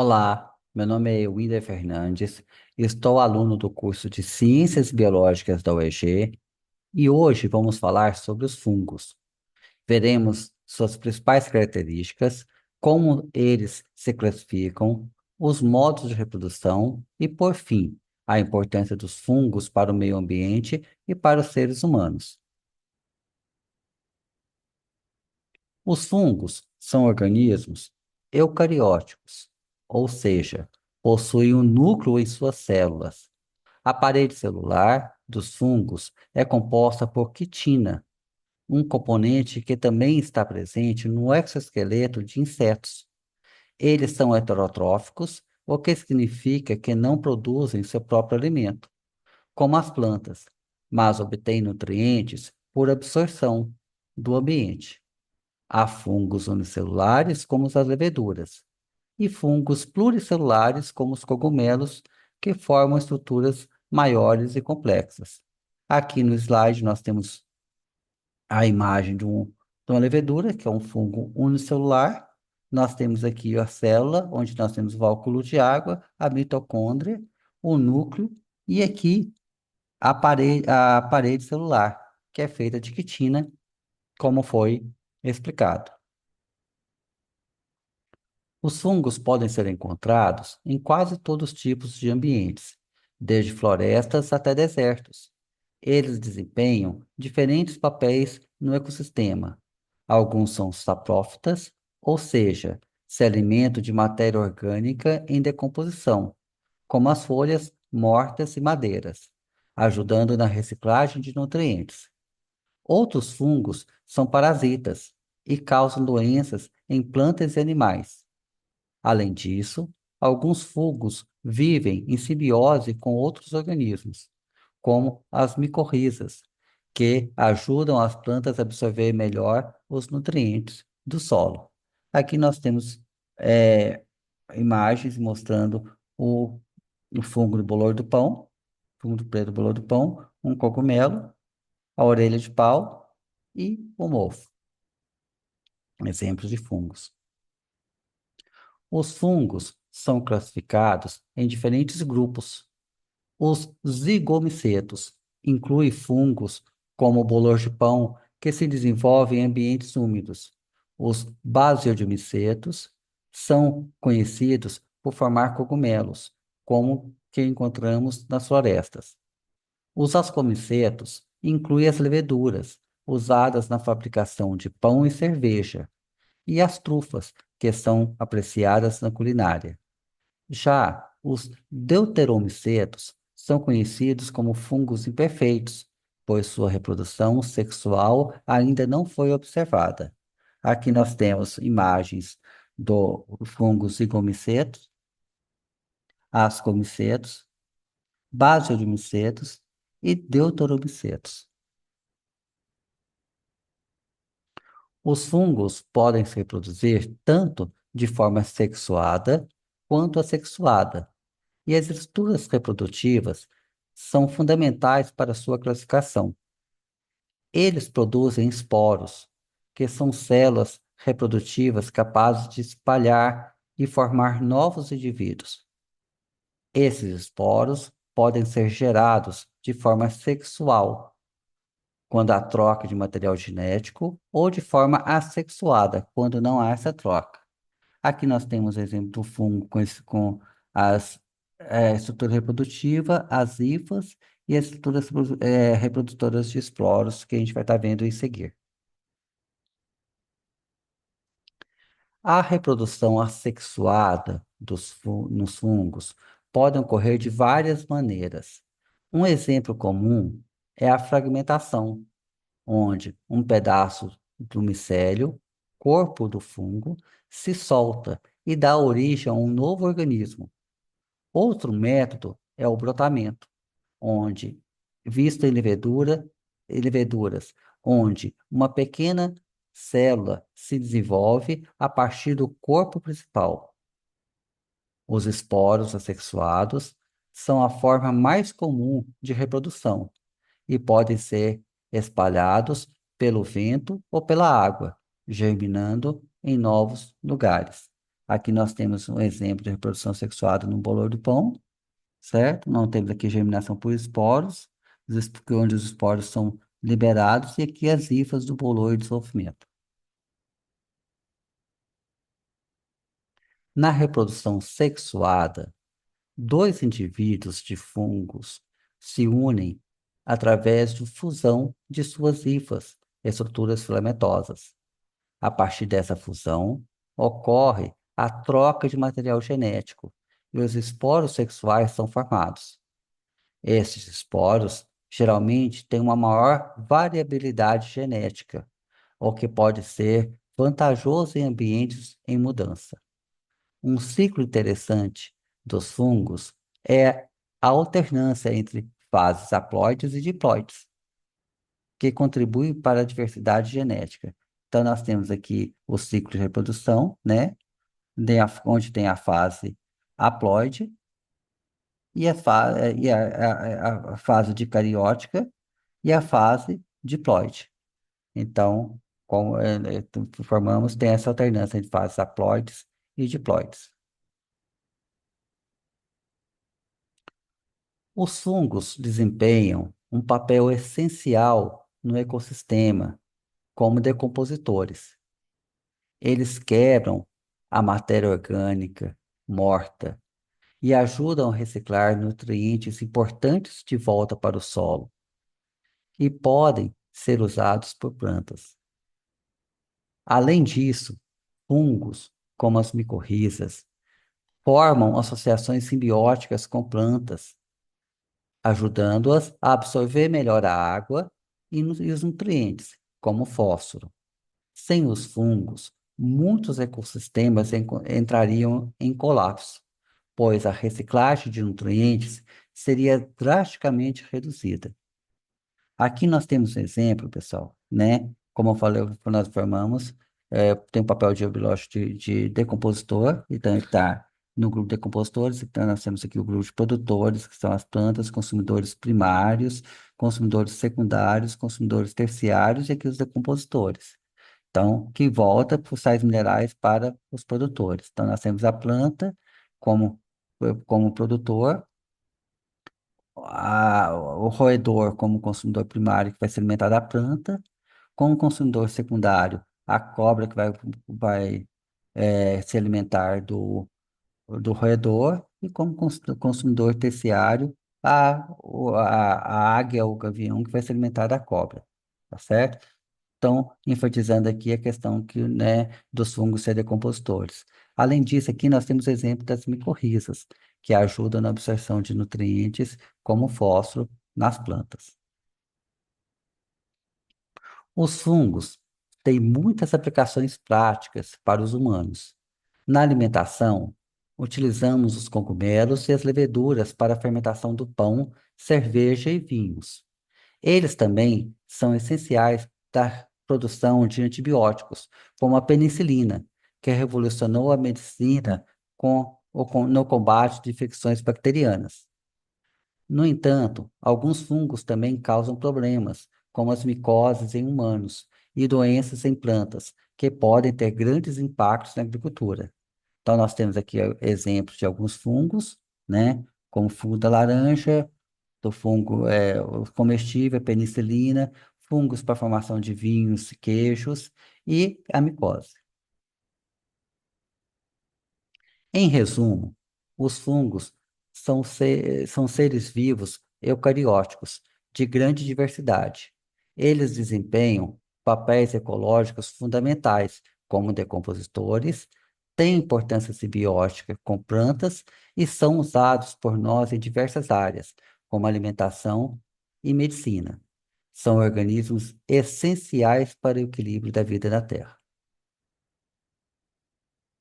Olá, meu nome é Wilder Fernandes, estou aluno do curso de Ciências Biológicas da UEG e hoje vamos falar sobre os fungos. Veremos suas principais características, como eles se classificam, os modos de reprodução e, por fim, a importância dos fungos para o meio ambiente e para os seres humanos. Os fungos são organismos eucarióticos, ou seja, possuem um núcleo em suas células. A parede celular dos fungos é composta por quitina, um componente que também está presente no exoesqueleto de insetos. Eles são heterotróficos, o que significa que não produzem seu próprio alimento, como as plantas, mas obtêm nutrientes por absorção do ambiente. Há fungos unicelulares, como as leveduras, e fungos pluricelulares, como os cogumelos, que formam estruturas maiores e complexas. Aqui no slide nós temos a imagem de uma levedura, que é um fungo unicelular. Nós temos aqui a célula, onde nós temos o válculo de água, a mitocôndria, o núcleo, e aqui a parede celular, que é feita de quitina, como foi explicado. Os fungos podem ser encontrados em quase todos os tipos de ambientes, desde florestas até desertos. Eles desempenham diferentes papéis no ecossistema. Alguns são saprófitas, ou seja, se alimentam de matéria orgânica em decomposição, como as folhas mortas e madeiras, ajudando na reciclagem de nutrientes. Outros fungos são parasitas e causam doenças em plantas e animais. Além disso, alguns fungos vivem em simbiose com outros organismos, como as micorrizas, que ajudam as plantas a absorver melhor os nutrientes do solo. Aqui nós temos imagens mostrando o fungo do bolor do pão, fungo do preto do bolor do pão, um cogumelo, a orelha de pau e o mofo, exemplos de fungos. Os fungos são classificados em diferentes grupos. Os zigomicetos incluem fungos como o bolor de pão, que se desenvolvem em ambientes úmidos. Os basidiomicetos são conhecidos por formar cogumelos, como que encontramos nas florestas. Os ascomicetos incluem as leveduras, usadas na fabricação de pão e cerveja, e as trufas, que são apreciadas na culinária. Já os deuteromicetos são conhecidos como fungos imperfeitos, pois sua reprodução sexual ainda não foi observada. Aqui nós temos imagens do fungo zigomicetos, ascomicetos, basidiomicetos e deuteromicetos. Os fungos podem se reproduzir tanto de forma sexuada quanto assexuada, e as estruturas reprodutivas são fundamentais para sua classificação. Eles produzem esporos, que são células reprodutivas capazes de espalhar e formar novos indivíduos. Esses esporos podem ser gerados de forma sexual, quando há troca de material genético, ou de forma assexuada, quando não há essa troca. Aqui nós temos o exemplo do fungo com as estrutura reprodutiva, as hifas e as estruturas reprodutoras de esporos, que a gente vai estar vendo em seguir. A reprodução assexuada nos fungos pode ocorrer de várias maneiras. Um exemplo comum é a fragmentação, onde um pedaço do micélio, corpo do fungo, se solta e dá origem a um novo organismo. Outro método é o brotamento, onde, visto em leveduras, onde uma pequena célula se desenvolve a partir do corpo principal. Os esporos assexuados são a forma mais comum de reprodução e podem ser espalhados pelo vento ou pela água, germinando em novos lugares. Aqui nós temos um exemplo de reprodução sexuada no bolor do pão, certo? Não temos aqui germinação por esporos, onde os esporos são liberados, e aqui as hifas do bolor de desenvolvimento. Na reprodução sexuada, dois indivíduos de fungos se unem através de fusão de suas hifas, estruturas filamentosas. A partir dessa fusão, ocorre a troca de material genético e os esporos sexuais são formados. Estes esporos geralmente têm uma maior variabilidade genética, o que pode ser vantajoso em ambientes em mudança. Um ciclo interessante dos fungos é a alternância entre fases haploides e diploides, que contribuem para a diversidade genética. Então, nós temos aqui o ciclo de reprodução, né? Onde tem a fase haploide e a fase dicariótica e a fase diploide. Então, formamos, tem essa alternância entre fases haploides e diploides. Os fungos desempenham um papel essencial no ecossistema como decompositores. Eles quebram a matéria orgânica morta e ajudam a reciclar nutrientes importantes de volta para o solo e podem ser usados por plantas. Além disso, fungos, como as micorrizas, formam associações simbióticas com plantas, ajudando-as a absorver melhor a água e os nutrientes, como o fósforo. Sem os fungos, muitos ecossistemas entrariam em colapso, pois a reciclagem de nutrientes seria drasticamente reduzida. Aqui nós temos um exemplo, pessoal, né? Como eu falei, quando nós formamos, tem um papel de biológico de decompositor, então ele está no grupo de decompositores, então nós temos aqui o grupo de produtores, que são as plantas, consumidores primários, consumidores secundários, consumidores terciários, e aqui os decompositores. Então, que volta por sais minerais para os produtores. Então, nós temos a planta como, como produtor, o roedor como consumidor primário, que vai se alimentar da planta, como consumidor secundário, a cobra que vai se alimentar do roedor, e como consumidor terciário, a águia ou o gavião que vai se alimentar da cobra, tá certo? Então, enfatizando aqui a questão que, né, dos fungos ser decompositores. Além disso, aqui nós temos o exemplo das micorrizas, que ajudam na absorção de nutrientes como fósforo nas plantas. Os fungos têm muitas aplicações práticas para os humanos. Na alimentação, utilizamos os cogumelos e as leveduras para a fermentação do pão, cerveja e vinhos. Eles também são essenciais da produção de antibióticos, como a penicilina, que revolucionou a medicina no combate de infecções bacterianas. No entanto, alguns fungos também causam problemas, como as micoses em humanos e doenças em plantas, que podem ter grandes impactos na agricultura. Então, nós temos aqui exemplos de alguns fungos, né? Como o fungo da laranja, do fungo o comestível, penicilina, fungos para formação de vinhos, queijos e a micose. Em resumo, os fungos são seres vivos eucarióticos de grande diversidade. Eles desempenham papéis ecológicos fundamentais como decompositores, têm importância simbiótica com plantas e são usados por nós em diversas áreas, como alimentação e medicina. São organismos essenciais para o equilíbrio da vida na Terra.